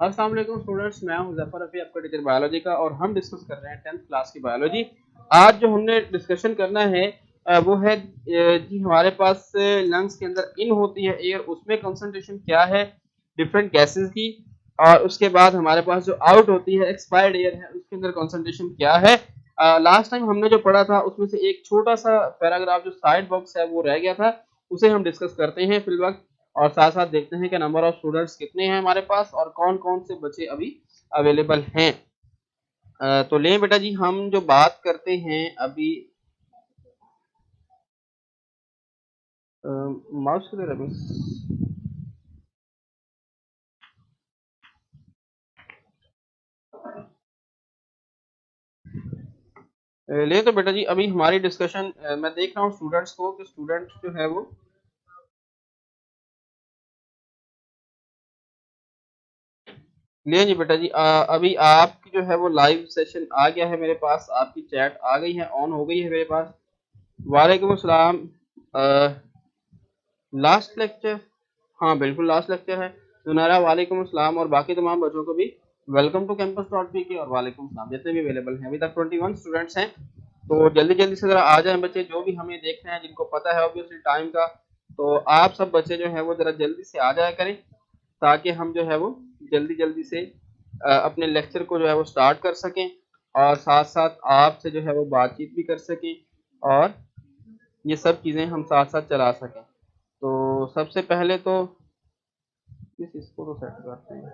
अस्सलाम वालेकुम स्टूडेंट्स, मैं हूं ज़फर रफ़ी, आपका टीचर बायोलॉजी का। और हम डिस्कस कर रहे हैं 10th क्लास की बायोलॉजी। आज जो हमने डिस्कशन करना है वो है जी हमारे पास लंग्स के अंदर इन होती है एयर, उसमें कंसंट्रेशन क्या है डिफरेंट गैसेस की। और उसके बाद हमारे पास जो आउट होती है एक्सपायर्ड एयर है, उसके अंदर कंसंट्रेशन क्या है। लास्ट टाइम हमने जो पढ़ा था उसमें से एक छोटा सा पैराग्राफ जो साइड बॉक्स है वो रह गया था, उसे हम डिस्कस करते हैं फिल वक्त। और साथ साथ देखते हैं कि नंबर ऑफ स्टूडेंट्स कितने हैं हमारे पास और कौन कौन से बच्चे अभी अवेलेबल हैं। तो लें बेटा जी, हम जो बात करते हैं अभी माउस किधर है अभी। ले तो बेटा जी अभी हमारी डिस्कशन मैं देख रहा हूँ स्टूडेंट्स को कि स्टूडेंट्स जो है वो ले जी बेटा जी। अभी आपकी जो है वो लाइव सेशन आ गया है मेरे पास, आपकी चैट आ गई है, ऑन हो गई है मेरे पास। वालेकुम अस्सलाम। लास्ट लेक्चर, हाँ बिल्कुल लास्ट लेक्चर है। सुनहरा वालेकुम अस्सलाम और बाकी तमाम बच्चों को भी welcome to campus dot P K और वालेकुम अस्सलाम जितने भी अवेलेबल हैं। अभी तक 21 स्टूडेंट्स हैं, तो जल्दी जल्दी से जरा आ जाएं बच्चे जो भी हमें देख रहे हैं, जिनको पता है ऑब्वियसली टाइम का। तो आप सब बच्चे जो है वो जरा जल्दी से आ जाया करें ताकि हम जो है वो जल्दी जल्दी से अपने लेक्चर को जो है वो स्टार्ट कर सकें और साथ साथ आपसे जो है वो बातचीत भी कर सकें और ये सब चीज़ें हम साथ साथ चला सकें। तो सबसे पहले तो इसको तो सेट करते हैं,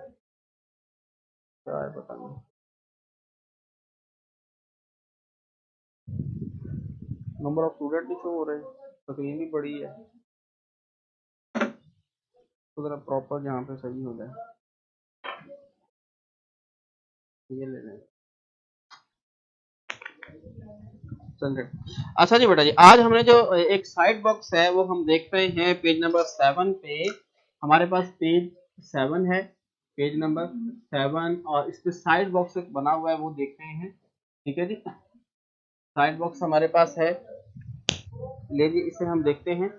क्या है पता नहीं। नंबर ऑफ स्टूडेंट भी शो हो रहे हैं, स्क्रीन भी बड़ी है, तो जरा प्रॉपर यहाँ पे सही हो जाए। ये ले लें, चलिए। अच्छा जी बेटा जी, आज हमने जो एक साइड बॉक्स है वो हम देख रहे हैं पेज नंबर 7 पे। हमारे पास पेज 7 है, पेज नंबर 7, और इस पे साइड बॉक्स एक बना हुआ है वो देख रहे हैं। ठीक है जी, साइड बॉक्स हमारे पास है, ले जी इसे हम देखते हैं।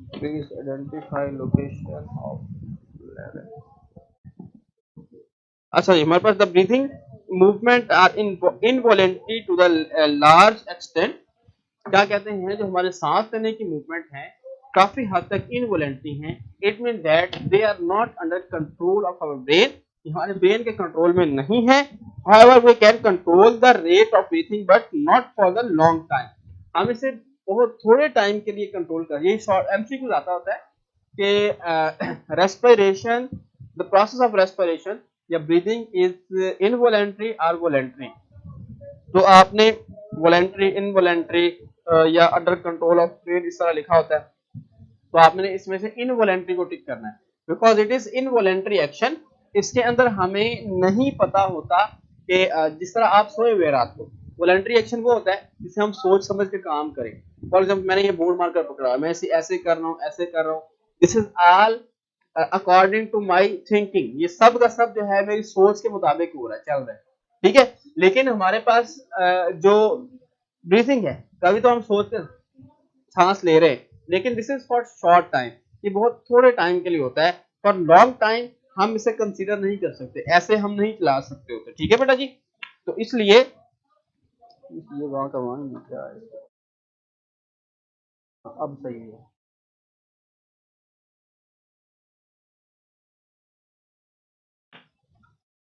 Please identify location of level. अच्छा जी, हमारे पास the breathing movement are involuntary to the large extent. क्या कहते हैं, जो हमारे सांस लेने की मूवमेंट है काफी हद तक इनवॉलेंटरी हैं। It mean that they are not under control of our brain, हमारे ब्रेन के कंट्रोल में नहीं है। However we can control the rate of breathing but not for the long time. हम इसे बहुत थोड़े टाइम के लिए कंट्रोल कर, ये शॉर्ट एमसीक्यू आता होता है कि respiration, the process of respiration या ब्रीदिंग इज इनवॉलेंटरी और वॉलेंटरी। तो आपने वॉलेंटरी, इनवॉलेंटरी या अंडर कंट्रोल ऑफ ब्रेन इस तरह लिखा होता है, तो आपने इसमें से इनवॉलेंटरी को टिक करना है because it is involuntary action. इसके अंदर हमें नहीं पता होता कि जिस तरह आप सोए हुए रात को, वॉलेंटरी एक्शन वो होता है जिसे हम सोच समझ के काम करें। फॉर एग्जाम्पल मैंने ये बोर्ड मार्कर पकड़ा, मैं ऐसे ऐसे कर रहा हूँ, ऐसे कर रहा हूँ, this is all according to my thinking. ये सब का सब जो है मेरी सोच के मुताबिक हो रहा है, चल रहा है, ठीक है। लेकिन हमारे पास जो ब्रीथिंग है, कभी तो हम सोच कर सांस ले रहे हैं, लेकिन this is for short time, ये बहुत थोड़े टाइम के लिए होता है। फॉर लॉन्ग टाइम हम इसे कंसीडर नहीं कर सकते, ऐसे हम नहीं चला सकते होते, ठीक है बेटा जी। तो इसलिए ये वहां का वहां क्या है, अब सही है।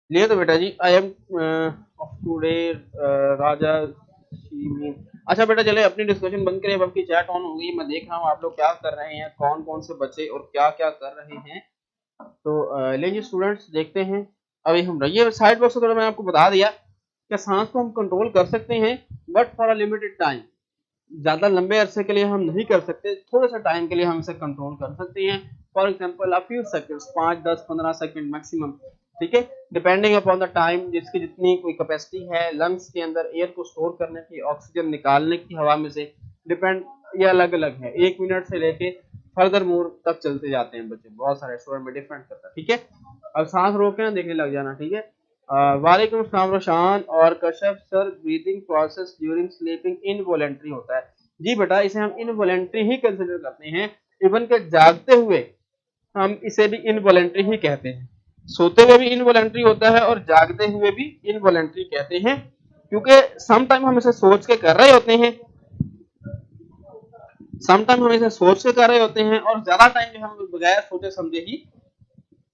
लिए तो बेटा जी आई एम ऑफ टुडे राजा शीमी। अच्छा बेटा चले अपनी डिस्कशन बंद करें, अब आपकी चैट ऑन हो गई, मैं देख रहा हूँ आप लोग क्या कर रहे हैं, कौन कौन से बच्चे और क्या क्या कर रहे हैं। तो लेंगे स्टूडेंट्स देखते हैं। अभी हम ये साइड बॉक्स वगैरह मैंने आपको बता दिया कि सांस को हम कंट्रोल कर सकते हैं but for a limited time, ज्यादा लंबे अरसे के लिए हम नहीं कर सकते, थोड़े सा टाइम के लिए हम इसे कंट्रोल कर सकते हैं। For example a few seconds, 5 10 15 second maximum, ठीक है, डिपेंडिंग अपॉन द टाइम, जिसकी जितनी कोई कैपेसिटी है लंग्स के अंदर एयर को स्टोर करने की, ऑक्सीजन निकालने की हवा में से, डिपेंड, ये अलग अलग है, 1 मिनट से लेके फर्दर मोर तक चलते जाते हैं बच्चे, बहुत सारे स्टूडेंट में डिफरेंट करता है, ठीक है। अब सांस रोक के ना देखने लग जाना, ठीक है। वालेकुम अस्सलाम रोशान और Kashyap sir, breathing process during sleeping involuntary होता है। जी बेटा, इसे हम इनवॉलेंटरी ही कंसिडर करते हैं, इवन के जागते हुए हम इसे भी इनवॉलेंट्री ही कहते हैं। सोते हुए भी इनवॉलेंट्री होता है और जागते हुए भी इनवॉलेंट्री कहते हैं, क्योंकि सम टाइम हम इसे सोच के कर रहे होते हैं, सम टाइम हम इसे सोच के कर रहे होते हैं, और ज्यादा टाइम जो हम बगैर सोचे समझे ही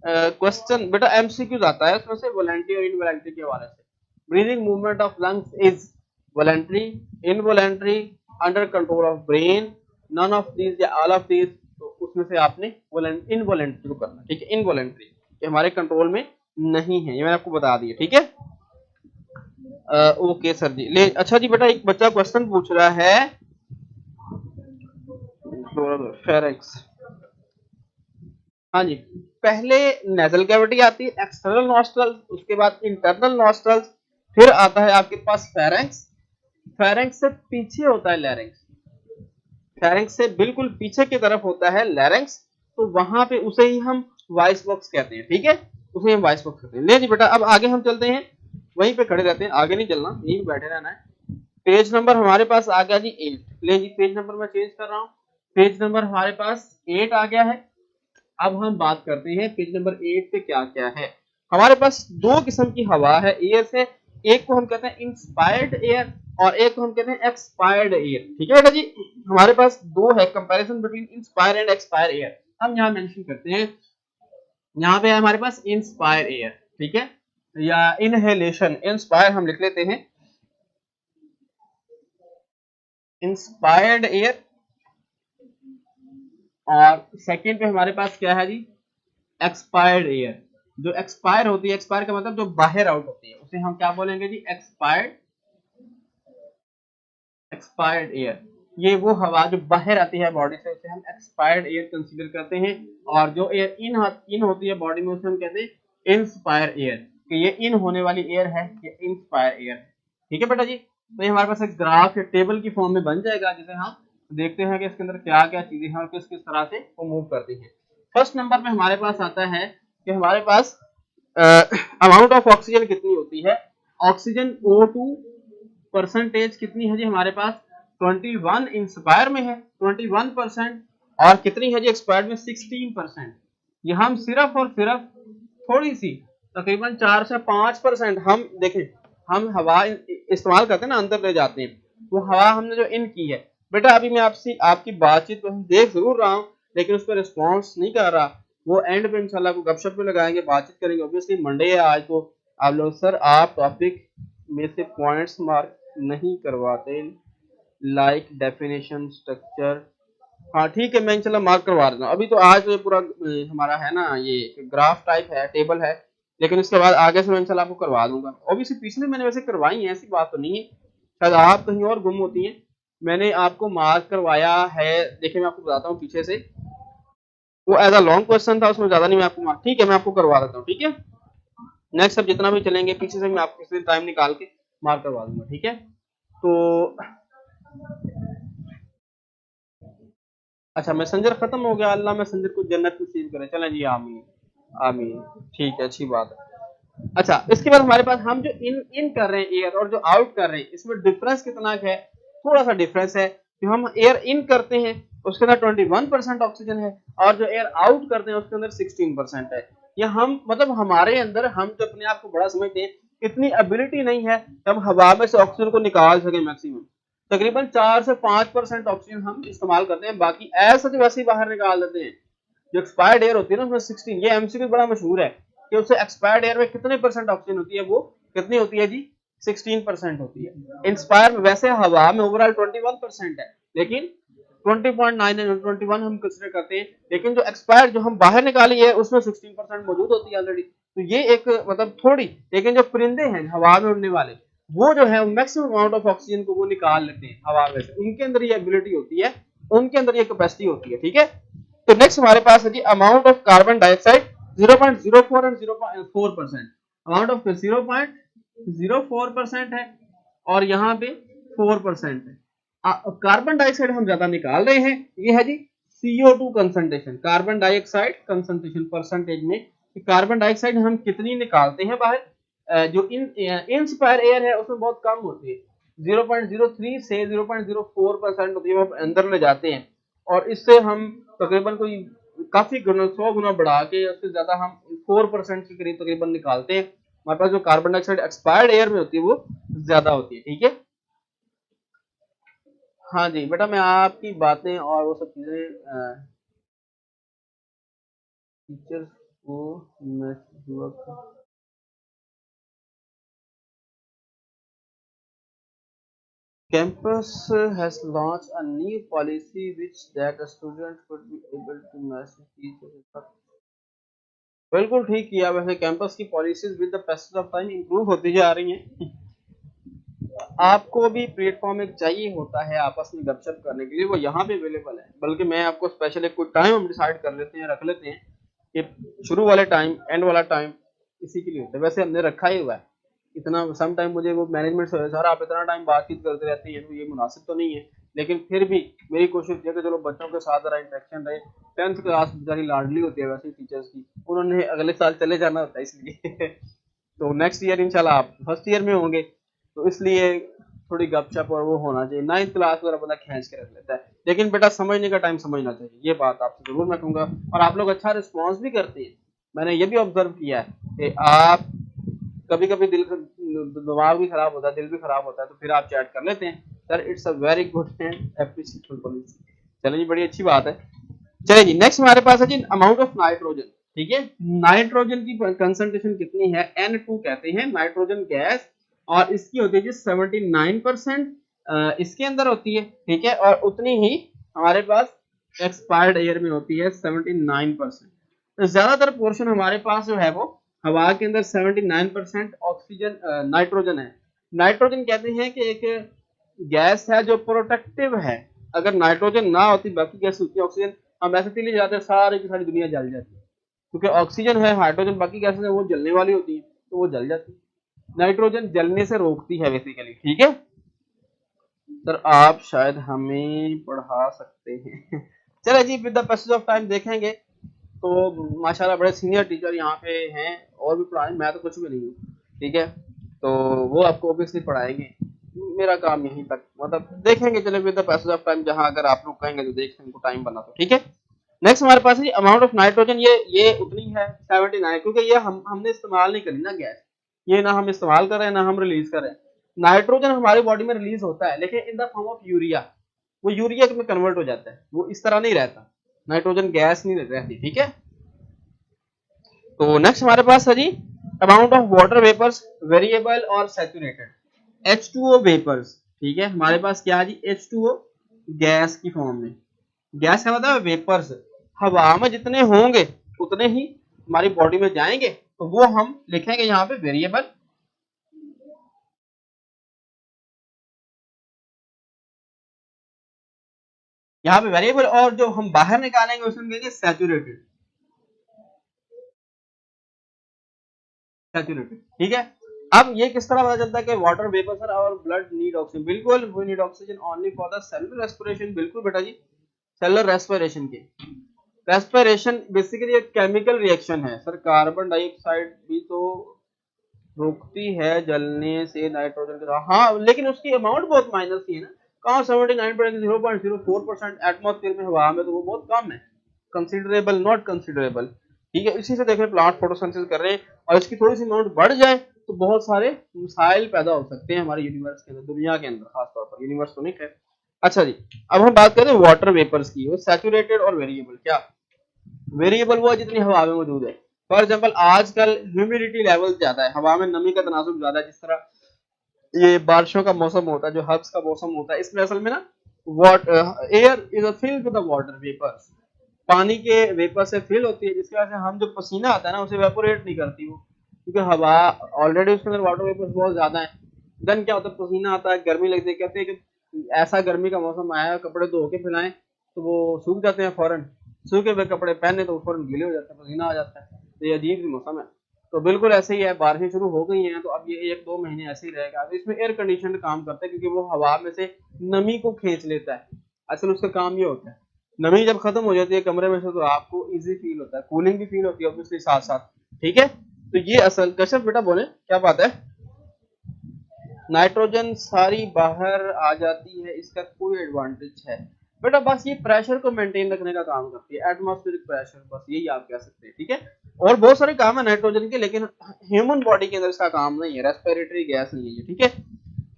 क्वेश्चन बेटा एमसीक्यूज आता है उसमें से वॉलेंट्री और इनवॉलेंट्री के हवाले से। Breathing movement of lungs is voluntary, involuntary, under control of brain, none of these या ऑल ऑफ दीज, तो उसमें से आपने इनवॉलेंट्री को करना, ठीक है। इनवॉलेंट्री ये हमारे कंट्रोल में नहीं है, ये मैंने आपको बता दिया, ठीक है। ओके सर जी। ले अच्छा जी बेटा, एक बच्चा क्वेश्चन पूछ रहा है फेरेंक्स। हाँ जी, पहले नेजल कैविटी आती है, एक्सटर्नल नॉस्ट्रल्स, उसके बाद इंटरनल नॉस्ट्रल्स, फिर आता है आपके पास फेरेंक्स। फेरेंक्स से पीछे होता है लैरिंक्स, फेरेंक्स से बिल्कुल पीछे की तरफ होता है लैरिंक्स, तो वहां पे उसे ही हम वॉइस बॉक्स कहते हैं, ठीक है, उसे हम वॉइस बॉक्स कहते हैं। ले जी बेटा, अब आगे हम चलते हैं, वहीं पे खड़े रहते हैं, आगे नहीं चलना, यहीं पे बैठे रहना है। पेज नंबर हमारे पास आ गया जी 8। ले जी पेज नंबर मैं चेंज कर रहा हूँ, पेज नंबर हमारे पास 8 आ गया है। अब हम बात करते हैं पेज नंबर 8 पे क्या क्या है। हमारे पास दो किस्म की हवा है एयर से, एक को हम कहते हैं इंस्पायर्ड एयर और एक को हम कहते हैं एक्सपायर्ड एयर, ठीक है बेटा जी। हमारे पास दो है, comparison between inspire and expire air, हम यहाँ मेंशन करते हैं। यहाँ पे है हमारे पास इंस्पायर एयर, ठीक है, या इनहेलेशन, इंस्पायर हम लिख लेते हैं इंस्पायर्ड एयर, और सेकेंड पे हमारे पास क्या है जी, एक्सपायर्ड एयर। जो एक्सपायर होती है, एक्सपायर का मतलब जो बाहर आउट होती है, उसे हम क्या बोलेंगे जी, एक्सपायर्ड एयर। ये वो हवा जो बाहर आती है बॉडी से, उसे हम एक्सपायर्ड एयर कंसीडर करते हैं, और जो एयर इन होती है बॉडी में, उसे हम कहते हैं इंस्पायर एयर, कि ये इन होने वाली एयर है, ये इंस्पायर एयर है, ठीक है बेटा जी। तो ये हमारे पास एक ग्राफ या टेबल की फॉर्म में बन जाएगा, जिसे हम देखते हैं कि इसके अंदर क्या क्या चीजें हैं और किस किस तरह से वो मूव करती हैं। फर्स्ट नंबर पे हमारे पास आता है कि हमारे पास अमाउंट ऑफ ऑक्सीजन कितनी होती है। ऑक्सीजन O2 परसेंटेज कितनी है जी हमारे पास, 21 इंस्पायर में है 21%, और कितनी है जी एक्सपायर्ड में 16%। ये हम सिर्फ और सिर्फ थोड़ी सी तकरीबन 4 से 5% हम देखें, हम हवा इस्तेमाल करते हैं ना, अंदर ले जाते हैं, वो हवा हमने जो इन की है बेटा, अभी मैं आपसे आपकी बातचीत को हम देख जरूर रहा हूँ, लेकिन उस पर रिस्पॉन्स नहीं कर रहा। वो एंड पे इंशाल्लाह को गपशप पे लगाएंगे, बातचीत करेंगे, ऑब्वियसली मंडे है आज, तो आप लोग सर आप टॉपिक में से पॉइंट्स मार्क नहीं करवाते, लाइक डेफिनेशन स्ट्रक्चर, हाँ ठीक है, मैं इंशाल्लाह मार्क करवा देता हूँ। अभी तो आज तो पूरा हमारा है ना, ये ग्राफ टाइप है, टेबल है, लेकिन उसके बाद आगे से मैं इंशाल्लाह आपको करवा दूंगा। ऑब्वियसली पिछले मैंने वैसे करवाई है, ऐसी बात तो नहीं है, शायद आप कहीं और गुम होती हैं, मैंने आपको मार्क करवाया है। देखिए मैं आपको बताता हूँ पीछे से, वो एज अ लॉन्ग क्वेश्चन था, उसमें ज्यादा नहीं मैं आपको मार्क, ठीक है मैं आपको करवा देता हूँ, ठीक है। नेक्स्ट अब जितना भी चलेंगे पीछे से मैं आपको किसी टाइम निकाल के मार्क करवा दूंगा, ठीक है। तो अच्छा, मैसेंजर खत्म हो गया, अल्लाह मैसेंजर को जन्नत नसीब करे, चलें जी आमीन आमीन, ठीक है, अच्छी बात है। अच्छा, इसके बाद हमारे पास हम जो इन कर रहे हैं एयर और जो आउट कर रहे हैं, इसमें डिफरेंस कितना है, थोड़ा सा डिफरेंस है। जो हम एयर इन करते हैं उसके अंदर 21% ऑक्सीजन है, और जो एयर आउट करते हैं उसके अंदर 16% है। या हम मतलब हमारे अंदर, हम जो अपने आप को बड़ा समझते हैं, इतनी एबिलिटी नहीं है कि हम हवा में से ऑक्सीजन को निकाल सके मैक्सिमम। तकरीबन 4 से 5% ऑक्सीजन हम इस्तेमाल करते हैं, बाकी ऐसा जो वैसे ही बाहर निकाल देते हैं। जो एक्सपायर्ड एयर होती है ना उसमें 16, ये एमसीक्यू बड़ा मशहूर है कि उससे एक्सपायर्ड एयर में कितने परसेंट ऑक्सीजन होती है, वो कितनी होती है जी, 16% होती है। इंस्पायर में वैसे हवा में ओवरऑल 21% है, लेकिन 20.9 21 हम कंसिडर करते हैं, लेकिन जो एक्सपायर जो हम बाहर निकाली है उसमें 16% मौजूद होती है ऑलरेडी। तो ये एक मतलब थोड़ी, लेकिन जो परिंदे हैं हवा में उड़ने वाले, वो जो है मैक्सिमम अमाउंट ऑफ ऑक्सीजन को वो निकाल लेते हैं हवा में से, उनके अंदर ये एबिलिटी होती है, उनके अंदर ये कैपेसिटी होती है, ठीक है। तो नेक्स्ट हमारे पास है जी amount of carbon dioxide 0.04 and 0.4%, amount of 0.04% है और यहाँ पे 4% है। कार्बन डाइऑक्साइड हम ज्यादा निकाल रहे हैं, ये है जी CO2 concentration, carbon dioxide concentration percentage में कार्बन डाइऑक्साइड हम कितनी निकालते हैं बाहर, जो इंस्पायर एयर है उसमें बहुत कम होती है, 0.03 से 0.04% होती है, वो अंदर ले जाते हैं, और इससे हम तकरीबन कोई काफी गुना 100 गुना बढ़ा के उससे ज्यादा हम 4% के करीब तकरीबन निकालते हैं। हमारे पास जो कार्बन डाइऑक्साइड एक्सपायर्ड एयर में होती है वो ज्यादा होती है। ठीक है, हाँ जी बेटा, मैं आपकी बातें और वो सब चीजें टीचर्स को message campus has launched a new policy which that a student could be able to message teachers। बिल्कुल ठीक किया। वैसे कैंपस की policies with the passage of time improve होती जा रही हैं। आपको भी प्लेटफॉर्म एक चाहिए होता है आपस में गपशप करने के लिए, वो यहाँ पे अवेलेबल है। बल्कि मैं आपको स्पेशल एक कोई टाइम हम डिसाइड कर लेते हैं, रख लेते हैं कि शुरू वाले टाइम एंड वाला टाइम इसी के लिए होता है। वैसे हमने रखा ही हुआ है इतना। सम टाइम मुझे वो मैनेजमेंट से सर आप इतना टाइम बातचीत करते रहते हैं तो ये मुनासिब तो नहीं है, लेकिन फिर भी मेरी कोशिश है कि चलो बच्चों के साथ जरा इंटरेक्शन रहे। 10th क्लास बेचारी लाडली होती है वैसे टीचर्स की, उन्होंने अगले साल चले जाना होता है इसलिए तो नेक्स्ट ईयर इंशाल्लाह आप फर्स्ट ईयर में होंगे, तो इसलिए थोड़ी गपशप और वो होना चाहिए। 9th क्लास वगैरह बंदा खींच के रख लेता है, लेकिन बेटा समझने का टाइम समझना चाहिए, ये बात आपसे जरूर मैं कहूँगा। और आप लोग अच्छा रिस्पॉन्स भी करते हैं, मैंने ये भी ऑब्जर्व किया है कि आप कभी कभी दिमाग भी खराब होता है, दिल भी खराब होता है, तो फिर आप चैट कर लेते हैं sir it's a very good and appreciable policy. चलो जी, बड़ी अच्छी बात है। चलिए जी, नेक्स्ट हमारे पास है जी अमाउंट ऑफ नाइट्रोजन। ठीक है, नाइट्रोजन की कंसंट्रेशन कितनी है, N2 कहते हैं नाइट्रोजन गैस, और इसकी होती है जी 79% इसके अंदर होती है। ठीक है, और उतनी ही हमारे पास एक्सपायर्ड एयर में होती है 79%। तो ज्यादातर पोर्शन हमारे पास जो है वो हवा के अंदर 79% ऑक्सीजन नाइट्रोजन है। नाइट्रोजन कहते हैं कि एक गैस है जो प्रोटेक्टिव है। अगर नाइट्रोजन ना होती बाकी गैस होती है, ऑक्सीजन हम ऐसे चले जाते हैं सारी की सारी दुनिया जल जाती है, क्योंकि ऑक्सीजन है, हाइड्रोजन बाकी गैसें हैं वो जलने वाली होती है तो वो जल जाती है। नाइट्रोजन जलने से रोकती है बेसिकली। ठीक है सर, आप शायद हमें पढ़ा सकते हैं चले जी, with the passage of time देखेंगे तो माशाल्लाह बड़े सीनियर टीचर यहाँ पे हैं और भी पढ़ाएं, मैं तो कुछ भी नहीं हूँ। ठीक है, तो वो आपको ऑब्वियसली पढ़ाएंगे, मेरा काम यहीं तक, मतलब देखेंगे। चले with the passage of time, जहाँ अगर आप लोग कहेंगे तो देख को टाइम बना तो। ठीक है, नेक्स्ट हमारे पास है अमाउंट ऑफ नाइट्रोजन। ये उतनी है 79, क्योंकि ये हमने इस्तेमाल नहीं करी ना गैस, ये ना हम इस्तेमाल कर रहे हैं ना हम रिलीज कर रहे हैं। नाइट्रोजन हमारी बॉडी में रिलीज होता है लेकिन in the form of urea, वो यूरिया में कन्वर्ट हो जाता है, वो इस तरह नहीं रहता, नाइट्रोजन गैस नहीं रहती। ठीक है, तो नेक्स्ट हमारे पास है जी amount of water vapours variable और सैचुरेटेड, H2O वेपर्स। ठीक है, हमारे पास क्या है जी H2O गैस की फॉर्म में। गैस का मतलब वेपर्स, हवा में जितने होंगे उतने ही हमारी बॉडी में जाएंगे, तो वो हम लिखेंगे यहाँ पे वेरिएबल। यहाँ पे वेरिएबल, और जो हम बाहर निकालेंगे उसमें कहेंगे सैचुरेटेड। सैचुरेटेड, ठीक है। अब ये किस तरह पता चलता है कि वाटर वेपर सर और ब्लड नीड ऑक्सीजन? बिल्कुल, we need oxygen only for the cellular respiration. बिल्कुल बेटा जी, सेलुलर रेस्पिरेशन के, रेस्पिरेशन बेसिकली एक केमिकल रिएक्शन है सर। कार्बन डाइऑक्साइड भी तो रोकती है जलने से नाइट्रोजन के साथ, हाँ, लेकिन उसकी अमाउंट बहुत माइनस ही है ना। कहाँ 79%, 0.04% एटमॉस्फेयर में, हवा में तो वो बहुत कम है, कंसिडरेबल, नॉट कंसिडरेबल। ठीक है, इसी से देखें प्लांट फोटोसिंथेसिस कर रहे हैं, और इसकी थोड़ी सी अमाउंट बढ़ जाए तो बहुत सारे मिसाइल पैदा हो सकते हैं हमारे यूनिवर्स के अंदर, दुनिया के अंदर खासतौर पर, यूनिवर्स तो नहीं है। अच्छा जी, अब हम बात करें वाटर वेपर्स की, वो सैचुरेटेड और वेरिएबल। क्या वेरिएबल वो जितनी हवा में मौजूद है? फॉर एग्जाम्पल आजकल ह्यूमिडिटी लेवल ज्यादा है, हवा में नमी का तनासुब ज्यादा है। जिस तरह ये बारिशों का मौसम होता है, जो हब्स का मौसम होता है, इसमें असल में ना air is filled with the water vapours, पानी के वेपर से फिल होती है, जिसकी वजह से हम जो पसीना आता है ना उसे वेपोरेट नहीं करती वो, क्योंकि हवा ऑलरेडी उसके अंदर वाटर वेपर्स बहुत ज्यादा है। देन क्या होता है, पसीना आता है, गर्मी लगती है, कहते हैं कि ऐसा गर्मी का मौसम आया, कपड़े धो के फैलाएं तो वो सूख जाते हैं फौरन, सूखे हुए कपड़े पहने तो फौरन गीले हो जाते हैं, पसीना आ जाता है। तो ये अजीब सी मौसम है। तो बिल्कुल ऐसे ही है, बारिशें शुरू हो गई हैं तो अब ये 1-2 महीने ऐसे ही रहेगा। अब इसमें एयर कंडीशन काम करता है, क्योंकि वो हवा में से नमी को खींच लेता है। असल उसका काम ये होता है, नमी जब खत्म हो जाती है कमरे में से तो आपको इजी फील होता है, कूलिंग भी फील होती है ऑब्वियसली साथ साथ। ठीक है, तो ये असल कश्यप बेटा बोले क्या बात है? नाइट्रोजन सारी बाहर आ जाती है, इसका कोई एडवांटेज है? बेटा बस ये प्रेशर को मेंटेन रखने का काम करती है, एटमॉस्फेरिक प्रेशर, बस यही आप कह सकते हैं, ठीक है। और बहुत सारे काम है नाइट्रोजन के, लेकिन ह्यूमन बॉडी के अंदर इसका काम नहीं है, रेस्पिरेटरी गैस नहीं है, ठीक है।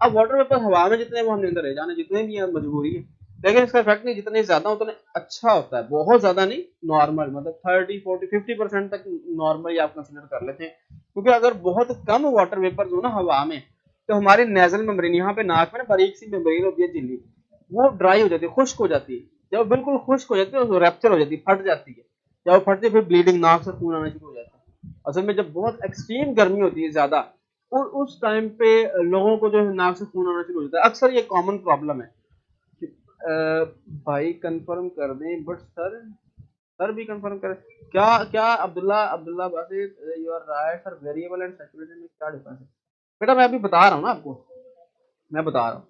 अब वाटर वेपर हवा में जितने वो हमने अंदर ले जाने, जितने भी है मजबूरी है, लेकिन इसका इफेक्ट नहीं, जितने ज्यादा उतने अच्छा होता है, बहुत ज्यादा नहीं, नॉर्मल, मतलब 30, 40, 50% तक नॉर्मल आप कंसिडर कर लेते हैं। क्योंकि अगर बहुत कम वाटर वेपर हो ना हवा में, तो हमारी नेजल मेम्ब्रेन, यहाँ पे नाक में ना बारीक सी मेम्ब्रेन होती है झिल्ली, वो ड्राई हो जाती है, खुश्क हो जाती है। जब बिल्कुल खुश्क हो जाती है तो रैप्चर हो जाती है, फट जाती है। जब वो फटती है फिर ब्लीडिंग, नाक से खून आना शुरू हो जाता है। असल में जब बहुत एक्सट्रीम गर्मी होती है ज्यादा, और उस टाइम पे लोगों को जो है नाक से खून आना शुरू हो जाता है, अक्सर ये कॉमन प्रॉब्लम है। भाई कंफर्म कर दें, बट सर भी कंफर्म करें। क्या क्या Abdullah Abdullah Basit, you are right sir, variable and saturated में क्या डिफरेंस है? बेटा मैं अभी बता रहा हूँ ना आपको, मैं बता रहा हूँ।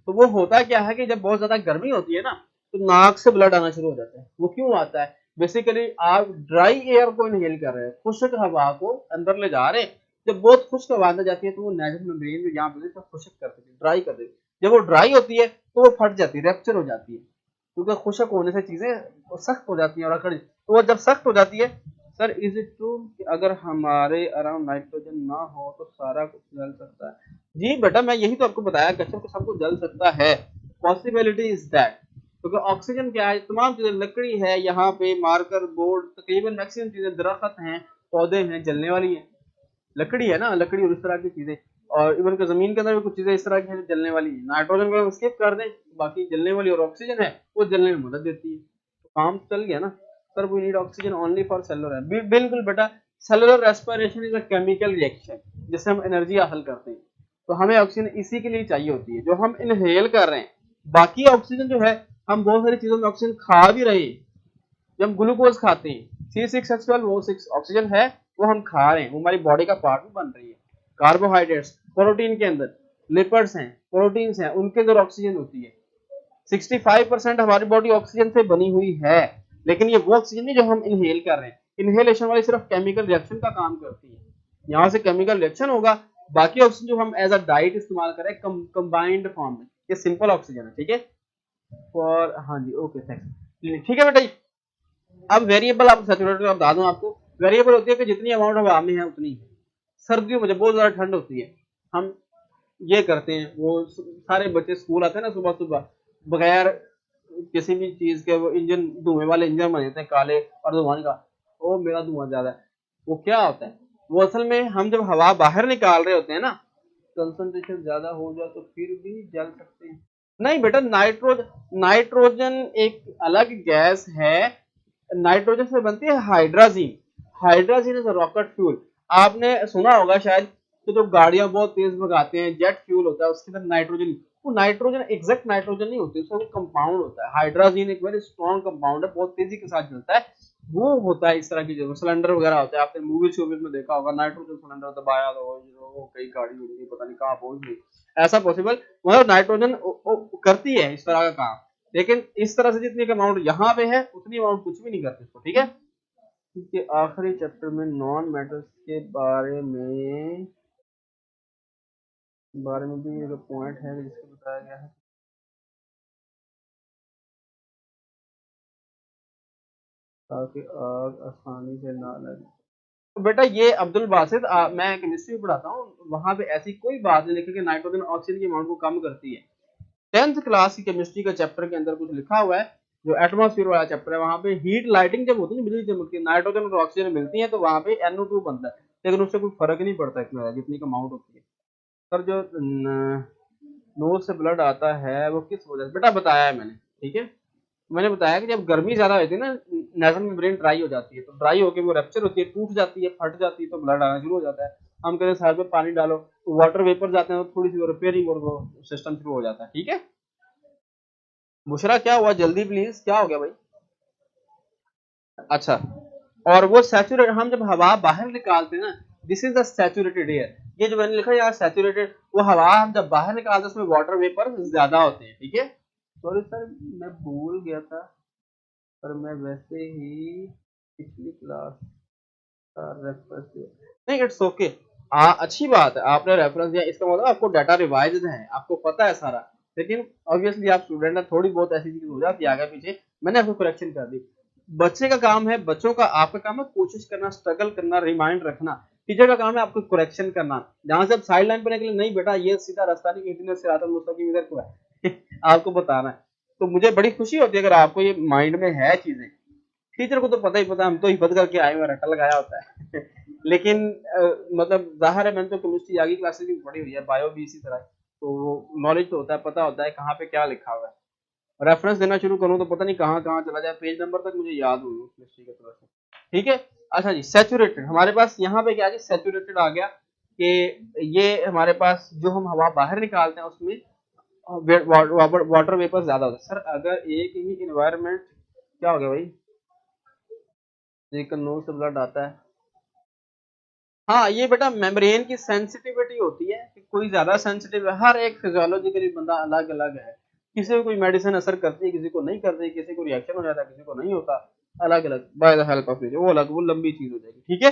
तो वो होता क्या है कि जब बहुत ज्यादा गर्मी होती है ना, तो नाक से ब्लड आना शुरू हो जाता है। वो क्यों आता है? बेसिकली आप ड्राई एयर को इनहेल कर रहे हैं, खुश्क हवा को अंदर ले जा रहे हैं। जब बहुत खुश्क हवा अंदर जाती है तो वो नेजल मेम्ब्रेन जो यहाँ पे तो खुश्क कर देती है, ड्राई कर देती है। जब वो ड्राई होती है तो वो फट जाती है, रैप्चर हो जाती है, क्योंकि खुश्क होने से चीजें सख्त हो जाती हैं और अकड़, तो वो जब सख्त हो जाती है। सर इज इट ट्रू कि अगर हमारे अराउंड नाइट्रोजन ना हो तो सारा कुछ जल सकता है? जी बेटा मैं यही तो आपको बताया, कच्चा तो सब कुछ जल सकता है, पॉसिबिलिटी इज दैट। क्योंकि ऑक्सीजन क्या है, तमाम चीजें, लकड़ी है यहाँ पे, मार्कर बोर्ड, तकरीबन मैक्सिमम चीजें, दरख्त हैं, पौधे हैं, जलने वाली हैं। लकड़ी है ना, लकड़ी और इस तरह की चीजें, और इवन के जमीन के अंदर भी कुछ चीजें इस तरह की हैं जो जलने वाली है। नाइट्रोजन को स्किप कर दें, बाकी जलने वाली, और ऑक्सीजन है वो जलने में मदद देती है, तो काम चल गया ना। Sir we need oxygen only for cellular है, बिल्कुल बेटा। Cellular respiration is a chemical reaction जिससे हम एनर्जी हासिल करते हैं, तो हमें ऑक्सीजन इसी के लिए चाहिए होती है जो हम इनहेल कर रहे हैं। बाकी ऑक्सीजन जो है, हम बहुत सारी चीजों में ऑक्सीजन खा भी रहे हैं। जब हम ग्लूकोज खाते हैं, C6H12O6 ऑक्सीजन है, वो हम खा रहे हैं, वो हमारी बॉडी का पार्ट भी बन रही है। कार्बोहाइड्रेट्स, प्रोटीन के अंदर, लिपिड्स हैं, प्रोटीन्स हैं, उनके अंदर ऑक्सीजन होती है। 65% हमारी बॉडी ऑक्सीजन से बनी हुई है, लेकिन ये वो ऑक्सीजन नहीं जो हम इनहेल कर रहे हैं। इनहेलेशन वाली सिर्फ केमिकल रिएक्शन का काम करती है, यहाँ से केमिकल रिएक्शन होगा। बाकी ऑक्सीजन जो हम एज अ डाइट इस्तेमाल करें कंबाइंड फॉर्म में, ये सिंपल ऑक्सीजन है, ठीक है। फॉर, हाँ जी, ओके थैंक्स, ठीक है बेटा। अब वेरिएबल आप सैचुरेटेड का बता दूं आपको, वेरिएबल होती है कि जितनी अमाउंट हवा में है उतनी है। सर्दियों में जब बहुत ज्यादा ठंड होती है, हम ये करते हैं, वो सारे बच्चे स्कूल आते हैं ना सुबह सुबह, बगैर किसी भी चीज के, वो इंजन, धुएं वाले इंजन बने हैं काले और धुआं का, ओ मेरा धुआं ज्यादा है। वो क्या होता है, वो असल में हम जब हवा बाहर निकाल रहे होते हैं ना, कंसंट्रेशन ज्यादा हो जाए तो फिर भी जल सकते हैं। नहीं बेटा, नाइट्रोजन एक अलग गैस है। नाइट्रोजन से बनती है hydrazine. Hydrazine is rocket fuel. आपने सुना होगा शायद कि जो गाड़ियां बहुत तेज भगाते हैं, जेट फ्यूल होता है, उसके अंदर नाइट्रोजन, वो नाइट्रोजन एग्जैक्ट नाइट्रोजन नहीं होती, उसका कंपाउंड होता है। हाइड्राजीन एक वेरी स्ट्रॉन्ग कंपाउंड है, बहुत तेजी के साथ चलता है। वो होता है इस तरह की जगह, सिलेंडर वगैरह होता है, आपने मूवीज शोवीज में देखा होगा, नाइट्रोजन सिलेंडर दबाया तो वो कई गाड़ी उड़ गई, पता नहीं कहाँ पहुंच गई, ऐसा पॉसिबल। मतलब नाइट्रोजन करती है इस तरह का काम, लेकिन इस तरह से जितनी अमाउंट यहाँ पे है उतनी अमाउंट कुछ भी नहीं करती इसको, ठीक है। इसके आखिरी चैप्टर में नॉन मेटल्स के बारे में भी एक पॉइंट है जिसको बताया गया है, ताकि आग आसानी से ना लगे। तो बेटा ये अब्दुल बासित, मैं केमिस्ट्री पढ़ाता हूँ, वहां पे ऐसी कोई बात नहीं लिखी कि नाइट्रोजन ऑक्सीजन की अमाउंट को कम करती है। 10th क्लास की केमिस्ट्री का चैप्टर के अंदर कुछ लिखा हुआ है, जो एटमॉस्फेयर वाला चैप्टर है, वहां पे हीट लाइटिंग जब होती है, बिजली चमकती है, नाइट्रोजन और ऑक्सीजन मिलती है, तो वहां पे NO2 बनता है, लेकिन उससे कोई फर्क नहीं पड़ता इसमें जितनी अमाउंट होती है। सर जो नोज से ब्लड आता है वो किस वजह से, बेटा बताया है मैंने, ठीक है। मैंने बताया कि जब गर्मी ज्यादा होती है ना, नेजल मेम्ब्रेन ड्राई हो जाती है, तो ड्राई होकर वो रप्चर होती है, टूट जाती है, फट जाती है, तो ब्लड आना शुरू हो जाता है। हम कहते हैं सर पे पानी डालो, तो वाटर वेपर जाते हैं, तो थोड़ी सी रिपेयरिंग और वो सिस्टम शुरू हो जाता है, ठीक है। बुशरा क्या हुआ, जल्दी प्लीज, क्या हो गया भाई? अच्छा, और वो सैचुरेट, हम जब हवा बाहर निकालते हैं ना, this is the saturated air. ये जो मैंने लिखा है यहाँ सैचुरेटेड, वो हवा हम जब बाहर निकालते हैं उसमें वाटर वेपर ज्यादा होते हैं, ठीक है। सॉरी सर मैं भूल गया था, पर मैं वैसे ही पिछली क्लास का रेफरेंस दिया, नहीं इट्स ओके। अच्छी बात है आपने रेफरेंस दिया, इसका मतलब आपको डाटा रिवाइज्ड है, आपको पता है सारा। लेकिन ऑब्वियसली आप स्टूडेंट हैं, थोड़ी बहुत ऐसी चीज हो जाती है आगे पीछे, मैंने आपको करेक्शन कर दी। बच्चे का काम है, बच्चों का, आपका काम है कोशिश करना, स्ट्रगल करना, रिमाइंड रखना। टीचर का काम है आपको करेक्शन करना। जहां से आप साइड लाइन पर निकले, नहीं बेटा ये सीधा रास्ता नहीं, इतने से आता मुस्तकीम इधर को है आपको बताना है। तो मुझे बड़ी खुशी होती है अगर आपको ये माइंड में है चीजें। टीचर को तो पता ही पता, हम तो हिफत करके आए हुए, रट्टा लगाया होता है लेकिन मतलब जाहिर है, मैंने तो केमिस्ट्री आगे क्लासेस भी पढ़ी हुई है, बायो भी इसी तरह, तो वो नॉलेज तो होता है, पता होता है कहाँ पे क्या लिखा हुआ है। रेफरेंस देना शुरू करूँ तो पता नहीं कहाँ कहाँ चला जाए, पेज नंबर तक मुझे याद हुई केमिस्ट्री की तरफ से। ठीक है, अच्छा जी, सैचुरेटेड हमारे पास यहाँ पे क्या जी, सैचुरेटेड आ गया कि ये हमारे पास जो हम हवा बाहर निकालते हैं उसमें वाटर वेपर ज्यादा होता है। सर अगर एक ही इन्वायरमेंट, क्या हो गया भाई, नोज से ब्लड आता है। हाँ ये बेटा मेम्ब्रेन की सेंसिटिविटी होती है कि कोई ज्यादा सेंसिटिव है, हर एक फिजियोलॉजिकली बंदा अलग अलग है, किसी को कोई मेडिसिन असर करती है, किसी को नहीं करती, किसी को रिएक्शन हो जाता है, किसी को नहीं होता, अलग अलग बाय द हेल्प ऑफ वो अलग, वो लंबी चीज हो जाएगी। ठीक है,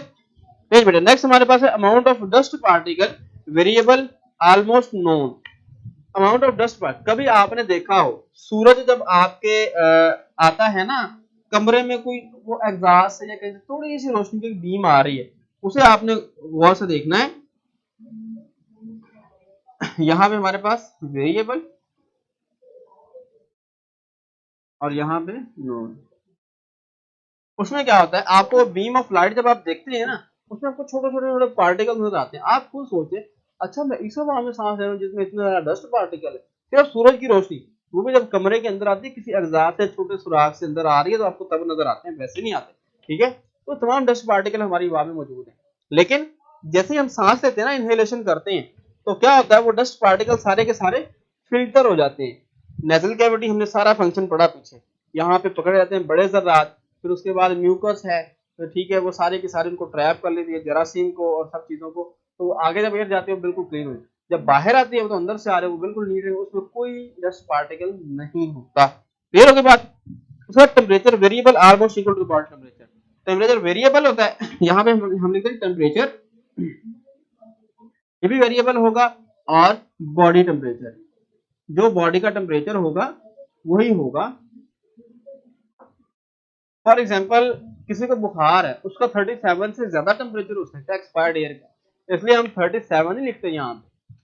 नेक्स्ट बेटा, नेक्स्ट हमारे पास है amount of dust particle variable almost known. Amount of dust particle, कभी आपने देखा हो सूरज जब आपके आता है ना कमरे में, कोई वो एग्जॉस्ट से या कहीं थोड़ी सी रोशनी की बीम आ रही है, उसे आपने गौर से देखना है। यहाँ पे हमारे पास वेरिएबल और यहाँ पे नोन। उसमें क्या होता है, आपको बीम ऑफ लाइट जब आप देखते हैं ना, उसमें आपको छोटे छोटे छोटे पार्टिकल नजर आते हैं। आप खुद सोचे, अच्छा मैं इस हवा में सांस ले रहा हूँ जिसमें इतना ज्यादा डस्ट पार्टिकल है, सिर्फ सूरज की रोशनी, वो भी जब कमरे के अंदर आती है, किसी एग्जॉस्ट से छोटे सुराख से अंदर आ रही है, तो आपको तब नजर आते हैं, वैसे नहीं आते। ठीक है, तो तमाम डस्ट पार्टिकल हमारी हवा में मौजूद है, लेकिन जैसे ही हम सांस लेते हैं ना, इनहेलेशन करते हैं, तो क्या होता है, वो डस्ट पार्टिकल सारे के सारे फिल्टर हो जाते हैं। नेजल कैविटी हमने सारा फंक्शन पढ़ा पीछे, यहाँ पे पकड़े जाते हैं बड़े जर्रात, फिर उसके बाद म्यूकस है, तो ठीक है, वो सारे के सारे उनको ट्रैप कर लेती है, जरासीम को और सब चीजों को, तो वो आगे जब एयर जाती है वो बिल्कुल क्लीन हुई, जब बाहर आती है वो तो अंदर से आ रहे हैं, वो बिल्कुल नीट है, उसमें कोई डस्ट पार्टिकल नहीं होता। क्लियर हो गई बात। उसका temperature variable almost equal to body temperature, temperature variable होता है, यहाँ पे हम लिखते हैं टेम्परेचर, ये भी वेरिएबल होगा, और बॉडी टेम्परेचर, जो बॉडी का टेम्परेचर होगा वही होगा। फॉर एग्जाम्पल किसी को बुखार है, उसका 37 से ज्यादा टेम्परेचर हो सकता है एक्सपायर्ड एयर का, इसलिए हम 37 ही लिखते हैं यहाँ पे,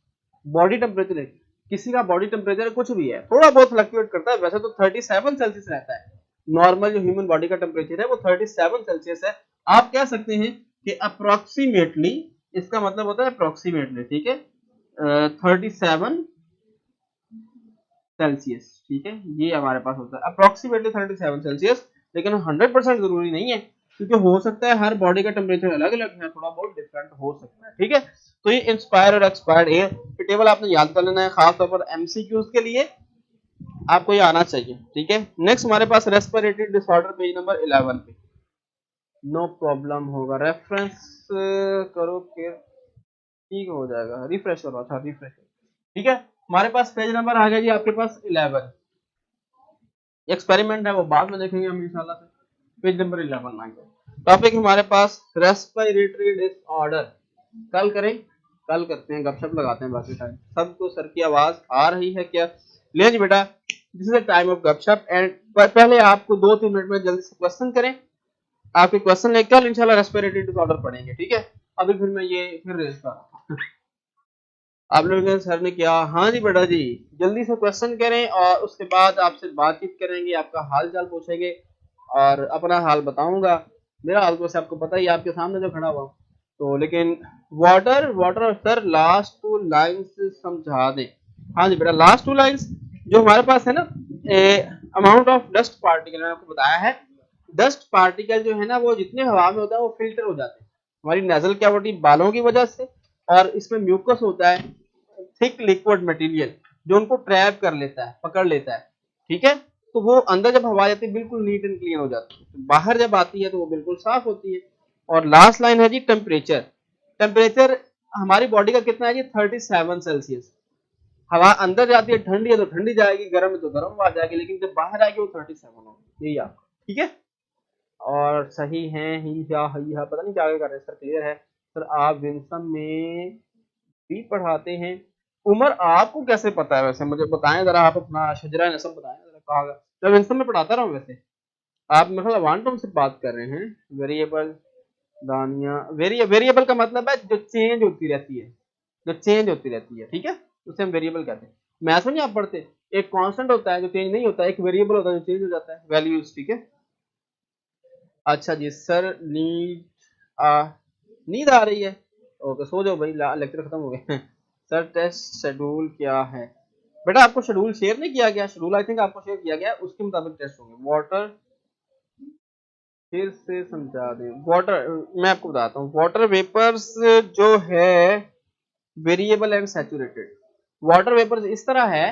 बॉडी टेम्परेचर है। किसी का बॉडी टेम्परेचर कुछ भी है, थोड़ा बहुत फ्लक्चुएट करता है, वैसे तो 37 सेल्सियस रहता है, नॉर्मल जो ह्यूमन बॉडी का टेम्परेचर है वो 37 सेल्सियस है। आप कह सकते हैं कि अप्रोक्सीमेटली, इसका मतलब होता है अप्रोक्सीमेटली, ठीक है, 37 सेल्सियस, ठीक है, ये हमारे पास होता है अप्रोक्सीमेटली 37 सेल्सियस, लेकिन 100% जरूरी नहीं है, क्योंकि हो सकता है हर बॉडी का टेम्परेचर अलग अलग है, थोड़ा बहुत डिफरेंट हो सकता है। ठीक है, तो ये इंस्पायर और एक्सपायर्ड एयर टेबल आपने याद कर लेना है, खासतौर पर एमसीक्यूज के लिए आपको ये आना चाहिए। ठीक है, नेक्स्ट हमारे पास रेस्पिरेटरी डिसऑर्डर, पेज नंबर 11 पे, नो प्रॉब्लम होगा, रेफरेंस करो फिर ठीक हो जाएगा, रिफ्रेश करो, अच्छा रिफ्रेश। ठीक है, हमारे पास पेज नंबर आ गया जी आपके पास 11, एक्सपेरिमेंट है वो बाद में देखेंगे हम इंशाल्लाह से। पेज नंबर 11 आ गया, टॉपिक हमारे पास रेस्पिरेटरी डिसऑर्डर, कल करें, कल करते हैं, गपशप लगाते हैं, बाकी टाइम सबको सर की आवाज आ रही है क्या? ले जी बेटा, this is the time of गपशप, एंड पहले आपको 2-3 मिनट में जल्दी से क्वेश्चन करें, आपके क्वेश्चन लेकर कल इंशाल्लाह रेस्पिरेटरी डिसऑर्डर पढ़ेंगे। ठीक है, अभी फिर मैं ये फिर रेस कर आप लोगों के सर ने क्या, हाँ जी बेटा जी, जल्दी से क्वेश्चन करें और उसके बाद आपसे बातचीत करेंगे, आपका हाल चाल पूछेंगे और अपना हाल बताऊंगा। मेरा हाल तो आपको पता ही, आपके सामने जो खड़ा हुआ, तो लेकिन water water sir last 2 lines समझा दें। हाँ जी बेटा, लास्ट 2 लाइंस जो हमारे पास है ना, अमाउंट ऑफ डस्ट पार्टिकल मैंने आपको बताया है, डस्ट पार्टिकल जो है ना वो जितने हवा में होता है वो फिल्टर हो जाते हैं हमारी नेजल कैविटी, बालों की वजह से, और इसमें म्यूकस होता है, थिक लिक्विड मटेरियल, जो उनको ट्रैप कर लेता है, पकड़ लेता है। ठीक है, तो वो अंदर जब हवा जाती है बिल्कुल नीट एंड क्लीन हो जाती है, तो बाहर जब आती है तो वो बिल्कुल साफ होती है। और लास्ट लाइन है जी टेम्परेचर, टेम्परेचर हमारी बॉडी का कितना है जी, 37 सेल्सियस। हवा अंदर जाती है ठंडी है तो ठंडी जाएगी, गर्म है तो गर्म आ जाएगी, लेकिन जब बाहर आएगी वो 37 होगी, यही आपका। ठीक है, और सही है ही या पता नहीं क्या कर रहे हैं सर, क्लियर है सर, आप विंसम में भी पढ़ाते हैं, उमर आपको कैसे पता है वैसे, मुझे बताएं जरा, आप अपना शजरा नसब बताएं जरा, कहा जब इंसान में पढ़ाता रहा हूँ वैसे। आप मतलब वन टर्म से बात कर रहे हैं। वेरिएबल दानिया, वेरिएबल का मतलब है जो चेंज होती रहती है, जो चेंज होती रहती है, ठीक है, उसे हम वेरिएबल कहते हैं। मैथ में नहीं आप पढ़ते, एक कांस्टेंट होता है जो चेंज नहीं होता, एक वेरिएबल होता है जो चेंज हो जाता है, वैल्यूज, ठीक है। अच्छा जी सर, नींद आ रही है, ओके सो जाओ भाई, लेक्चर खत्म हो गए। सर टेस्ट शेड्यूल क्या है? बेटा आपको शेड्यूल शेयर नहीं किया गया, शेड्यूल आई थिंक आपको शेयर किया गया, उसके मुताबिक टेस्ट होंगे। वाटर, फिर से समझा दें। वाटर, मैं आपको बताता हूँ, वाटर वेपर्स जो है variable and saturated. Water vapours इस तरह है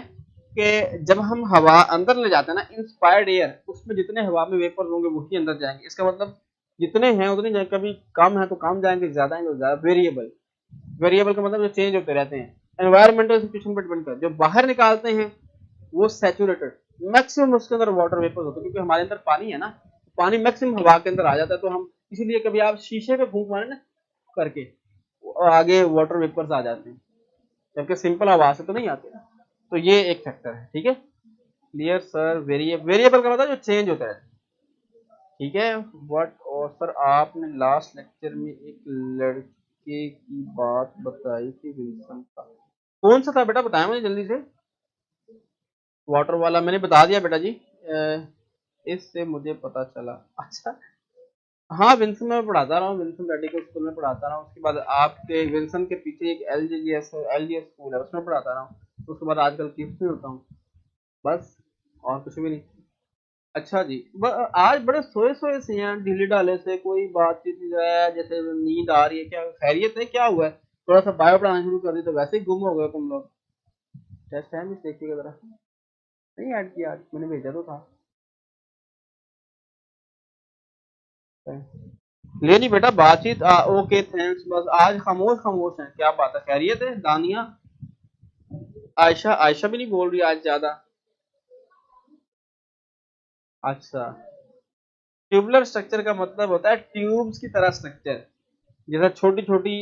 कि जब हम हवा अंदर ले जाते हैं ना, इंस्पायर्ड एयर, उसमें जितने हवा में वेपर्स होंगे वही अंदर जाएंगे, इसका मतलब जितने हैं उतने जाएंगे, कभी कम है तो कम जाएंगे, ज्यादा है तो ज्यादा। वेरिएबल, वेरिएबल का मतलब जो चेंज होते रहते हैं। एनवायरमेंटल सिचुएशन पर डिपेंड करता है। जो बाहर निकालते हैं वो सैचुरेटेड, मैक्सिमम उसके अंदर वाटर वेपर्स होते हैं, क्योंकि हमारे अंदर पानी है ना, पानी मैक्सिमम हवा के अंदर आ जाता है, तो हम इसीलिए कभी आप शीशे पे फूंक मारे ना करके, आगे वाटर वेपर्स आ जाते हैं, जबकि सिंपल हवा से तो नहीं आते। तो ये एक फैक्टर है, ठीक है। Clear sir. वेरिएबल का मतलब जो चेंज होता है, ठीक है। व्हाट, और सर आपने लास्ट लेक्चर में एक लड़के की बात बताई थी, विल्सन का, कौन सा था बेटा, बताया मुझे जल्दी से। वाटर वाला मैंने बता दिया बेटा जी, इससे मुझे पता चला। अच्छा, हाँ विल्सन में पढ़ाता रहा हूँ, विल्सन मेडिकल स्कूल में पढ़ाता रहा हूँ। उसके बाद आपके विल्सन के पीछे एक एलजीएस स्कूल है, उसमें पढ़ाता रहा हूँ। उसके बाद आजकल किफ्स में होता हूँ, बस और कुछ भी नहीं। अच्छा जी, आज बड़े सोए सोए से हैं, ढीले ढाले से, कोई बातचीत नहीं है, जैसे नींद आ रही है, क्या खैरियत है, क्या हुआ है? थोड़ा सा बायो पढ़ाना शुरू कर दी तो वैसे ही गुम हो गए तुम लोग। टेस्ट है, मिस देखिएगा जरा, नहीं ऐड किया आज, मैंने भेजा तो था। ले नहीं बेटा बातचीत, ओके थैंक्स, बस आज खामोश खामोश है, क्या बात है, खैरियत है दानिया? आयशा, आयशा भी नहीं बोल रही आज ज्यादा। अच्छा, ट्यूबुलर स्ट्रक्चर का मतलब होता है ट्यूब्स की तरह स्ट्रक्चर, जैसा छोटी छोटी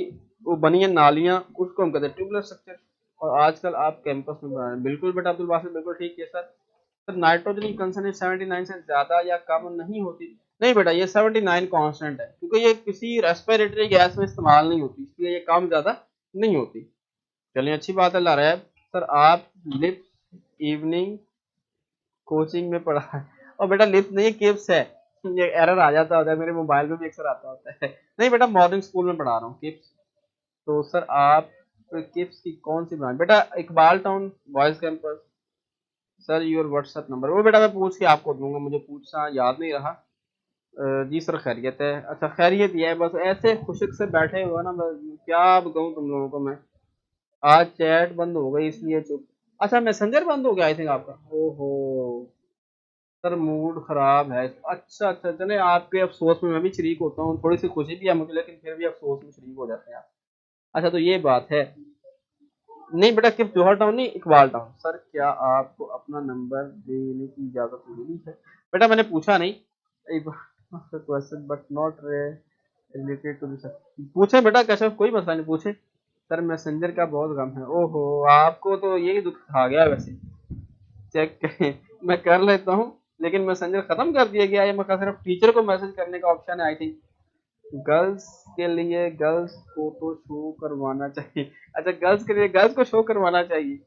वो बनी है नालियां, उसको हम कहते हैं ट्यूबुलर स्ट्रक्चर। और आजकल आप कैंपस में बना रहे हैं, बिल्कुल बेटा अब्दुल बासित, बिल्कुल ठीक है सर। सर नाइट्रोजन कंसंट्रेशन 79 से ज्यादा या कम नहीं होती। नहीं बेटा, ये 79 कांस्टेंट है, क्योंकि ये किसी रेस्पिरेटरी गैस में इस्तेमाल नहीं होती, इसलिए ये कम ज्यादा नहीं होती। चलिए अच्छी बात है ला रहा है। सर आप लिप्स इवनिंग कोचिंग में पढ़ा है, और बेटा लिप्स नहीं किप्स है, ये एरर आ जाता होता है, मेरे मोबाइल में भी अक्सर आता होता है। नहीं बेटा मॉर्निंग स्कूल में पढ़ा रहा हूँ किप्स। तो सर आप किप्स की कौन सी ब्रांच? बेटा Iqbal town boys campus. Sir your WhatsApp number, वो बेटा मैं पूछ के आपको दूंगा, मुझे पूछना याद नहीं रहा। जी सर खैरियत है। अच्छा खैरियत ये है, बस ऐसे खुशक से बैठे हुए ना, बस क्या बताऊँ तुम लोगों को मैं। आज चैट बंद हो गई इसलिए चुप। अच्छा मैसेंजर बंद हो गया आई थिंक आपका, ओहो सर मूड खराब है। अच्छा अच्छा, चले आपके अफसोस में मैं भी शरीक होता हूँ, थोड़ी सी खुशी भी है मुझे, लेकिन फिर भी अफसोस में शरीक हो जाते हैं आप। अच्छा तो ये बात है। नहीं बेटा सिर्फ जौहर टाउन नहीं, इकबाल टाउन। सर क्या आपको अपना नंबर देने की इजाजत मिली है? बेटा मैंने पूछा नहीं, question but not related to this. पूछे बेटा कैसे, कोई मसला नहीं, पूछे। सर मैसेंजर का बहुत गम है, ओहो आपको तो यही दुख खा गया वैसे। चेक करें, मैं कर लेता हूँ, लेकिन मैसेंजर खत्म कर दिया गया है, मैं सिर्फ टीचर को मैसेज करने का ऑप्शन है आई थिंक। गर्ल्स के लिए गर्ल्स को तो शो करवाना चाहिए। अच्छा गर्ल्स के लिए गर्ल्स को शो करवाना चाहिए,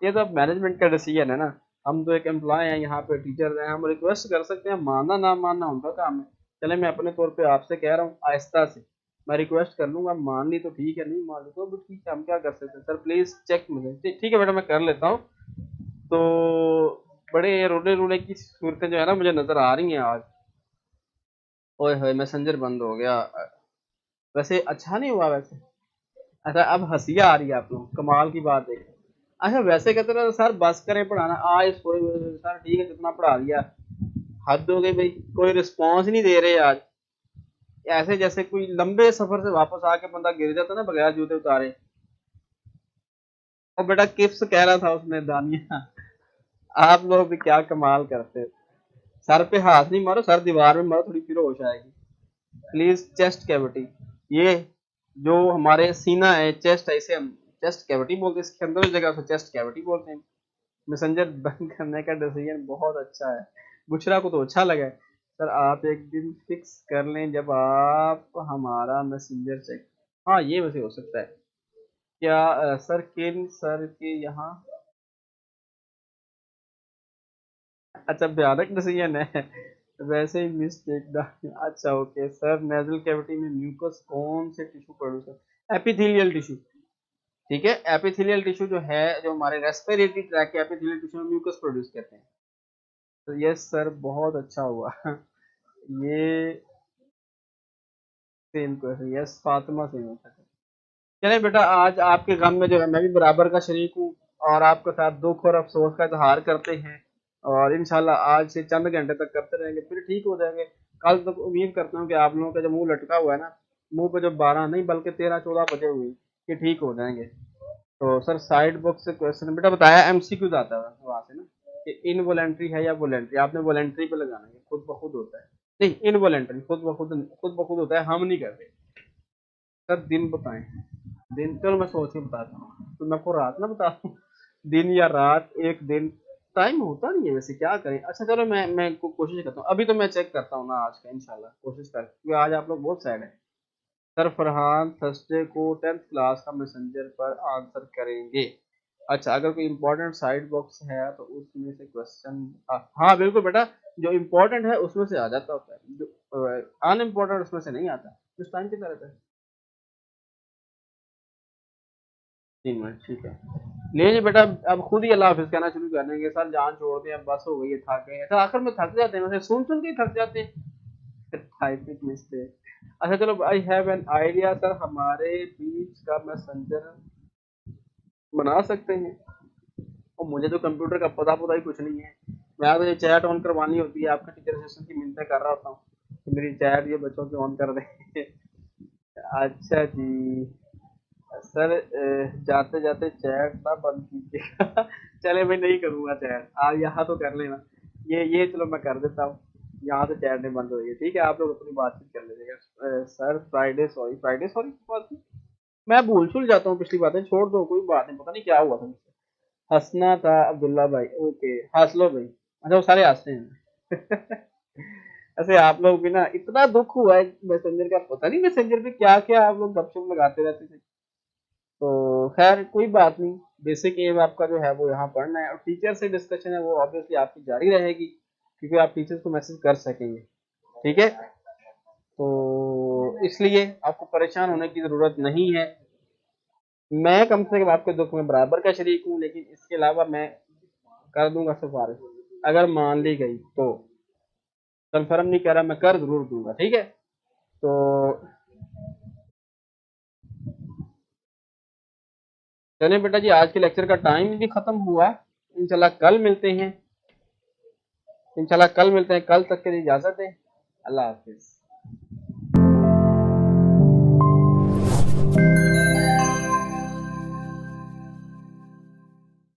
ये तो अब मैनेजमेंट का डिसीजन है ना। हम तो एक एम्प्लॉय हैं यहाँ पे, टीचर हैं, हम रिक्वेस्ट कर सकते हैं, मानना ना मानना उनका काम है। चले मैं अपने तौर पे आपसे कह रहा हूँ आहिस्ता से, मैं रिक्वेस्ट कर लूंगा, मान ली तो ठीक है, नहीं मान ली तो भी ठीक है, हम क्या कर सकते हैं। सर प्लीज चेक मुझे, ठीक है बेटा मैं कर लेता हूँ। तो बड़े रोने रोने की सूरतें जो है ना मुझे नजर आ रही हैं आज। ओए होए मैसेंजर बंद हो गया, वैसे अच्छा नहीं हुआ वैसे। अच्छा अब हंसिया आ रही है आप लोग, कमाल की बात है। अच्छा वैसे कहते रहे सर बस करें पढ़ाना, आज सोए हुए थे। सर ठीक है जितना पढ़ा दिया, हद हो गई भाई, कोई रिस्पॉन्स नहीं दे रहे आज, ऐसे जैसे कोई लंबे सफर से वापस आके बंदा गिर जाता ना बगैर जूते उतारे। और बेटा किप्स कह रहा था उसने दानिया, आप लोग भी क्या कमाल करते हो। सर पे हाथ नहीं मारो, सर दीवार में मारो, थोड़ी फिर होश आएगी। प्लीज चेस्ट कैविटी, ये जो हमारे सीना है, चेस्ट है, इसे हम चेस्ट कैविटी बोलते हैं, इसके अंदर जगह उसे चेस्ट कैविटी बोलते हैं। मैसेंजर बंद करने का डिसीजन बहुत अच्छा है, बुशरा को तो अच्छा लगा है। सर आप एक दिन फिक्स कर लें जब आप हमारा मैसेंजर चेक, हाँ ये वैसे हो सकता है क्या सर किन सर के यहाँ, अच्छा भयानक डिसीजन है वैसे ही मिस्टेक दा, अच्छा ओके सर नेजल कैविटी में म्यूकस कौन से टिश्यू प्रोड्यूस है, एपिथेलियल टिश्यू। ठीक है, एपिथेलियल टिश्यू जो है, जो हमारे रेस्पिरेटरी ट्रैक के एपिथेलियल टिश्यू में म्यूकस प्रोड्यूस करते हैं। तो यस सर बहुत अच्छा हुआ ये same question, yes Fatima same होता है। चले बेटा, आज आपके गम में जो है मैं भी बराबर का शरीक हूँ, और आपके साथ दुख और अफसोस का इजहार करते हैं, और इंशाल्लाह आज से चंद घंटे तक करते रहेंगे, फिर ठीक हो जाएंगे। कल तक उम्मीद करता हूँ कि आप लोगों का जो मुंह लटका हुआ है ना, मुंह पे जो 12 नहीं बल्कि 13-14 बजे हुए, ये ठीक हो जाएंगे। तो सर साइड बॉक्स से क्वेश्चन बेटा बताया, एमसीक्यू आता है वहां से ना, कि इनवॉलेंट्री है या वॉलेंट्री, आपने वॉलेंट्री पे लगाना है, खुद ब खुद होता है, नहीं इनवॉलेंट्री खुद ब खुद होता है, हम नहीं करते। सर दिन बताएं, दिन चलो मैं सोच के बताता हूँ, तो मैं आपको रात ना बताता हूँ, दिन या रात, एक दिन, टाइम होता नहीं है वैसे, क्या करें। अच्छा चलो मैं कोशिश करता हूँ, अभी तो मैं चेक करता हूँ ना आज का, इंशाल्लाह कोशिश कर, क्योंकि आज आप लोग बहुत सैड है। सर फरहान थर्सडे को 10th क्लास का मैसेंजर पर आंसर करेंगे। अच्छा अगर कोई इंपॉर्टेंट साइड बॉक्स है तो उसमें से क्वेश्चन, हाँ बिल्कुल बेटा, जो इम्पोर्टेंट है उसमें से आ जाता होता है, जो अनइम्पोर्टेंट उसमें से नहीं आता। उस टाइम कितना रहता है, 3 मिनट, ठीक है। नहीं नहीं बेटा, अब खुद ही अल्लाह हाफिज कहना शुरू कर देंगे, सर जान छोड़ दें, अब बस हो गई है, थक गए। अच्छा आखिर में थक जाते हैं, वैसे सुन सुन के ही थक जाते हैं टाइपिंग मिस्टेक। अच्छा चलो, I have an idea sir, हमारे बीच का मैसेंजर बना सकते हैं। और मुझे तो कंप्यूटर का पता ही कुछ नहीं है, मैं तो ये चैट ऑन करवानी होती है, आपके टीचर सेशन की मिन्नतें कर रहा होता हूँ कि मेरी चैट ये बच्चों की ऑन कर दें अच्छा जी सर, जाते जाते चैट ना बंद कीजिएगा चले मैं नहीं करूंगा चैट, आप यहाँ तो कर लेना, ये चलो मैं कर देता हूँ, यहाँ से चैट नहीं बंद हो रही है, ठीक है, आप लोग अपनी बातचीत कर लीजिएगा। सर फ्राइडे सॉरी बात, मैं भूल छूल जाता हूँ पिछली बातें, छोड़ दो कोई बात नहीं, पता नहीं क्या हुआ था मुझसे। हंसना था अब्दुल्ला भाई, ओके हंस लो भाई, अच्छा वो सारे हंसते हैं ऐसे आप लोग भी ना, इतना दुख हुआ है मैसेंजर का, पता नहीं मैसेंजर पे क्या क्या आप लोग गपशप लगाते रहते थे। तो खैर कोई बात नहीं, बेसिक एम आपका जो है वो यहाँ पढ़ना है, और टीचर से डिस्कशन है वो ऑब्वियसली आपकी जारी रहेगी, क्योंकि आप टीचर्स को मैसेज कर सकेंगे, ठीक है। तो इसलिए आपको परेशान होने की ज़रूरत नहीं है, मैं कम से कम आपके दुख में बराबर का शरीक हूँ, लेकिन इसके अलावा मैं कर दूंगा सिफारिश, अगर मान ली गई तो, कंफर्म नहीं कह रहा, मैं कर जरूर दूंगा, ठीक है। तो चलिए बेटा जी, आज के लेक्चर का टाइम भी खत्म हुआ, इंशाल्लाह कल मिलते हैं, इंशाल्लाह कल मिलते हैं, कल तक के लिए इजाजत है, अल्लाह हाफिज।